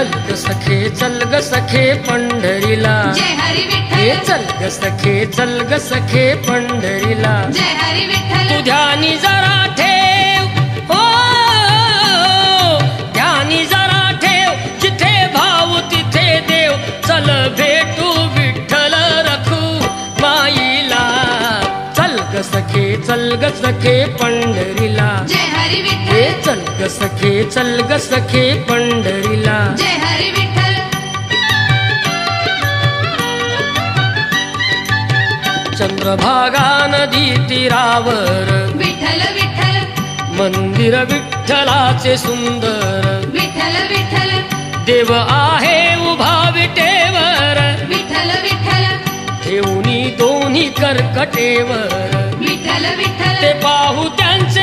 चल ग सखे चल ग सखे पंढरीला, जय हरी हे विठ्ठल, चल ग सखे चल ग सखे पंढरीला. जय हरी विठ्ठल, तू ध्यानी जरा ठेव, हो ध्यानी जरा ठेव, जिथे भाव तिथे देव. चल भेटू विठ्ठल रखू माईला. चल ग सखे चल ग सखे पंढरीला, जय हरी हे विठ्ठल, चल ग सखे चल ग सखे पंढरीला. जय हरी विठ्ठल, चंद्रभागा नदी तीरावर, विठ्ठल विठ्ठल, मंदिर विठ्ठलाचे सुंदर. विठ्ठल विठ्ठल, देव आहे उभा विटेवर, विठ्ठल विठ्ठल, ठेवणी दोन्ही कर्कटेवर. विठ्ठल विठ्ठल, ते पाहू त्यांचे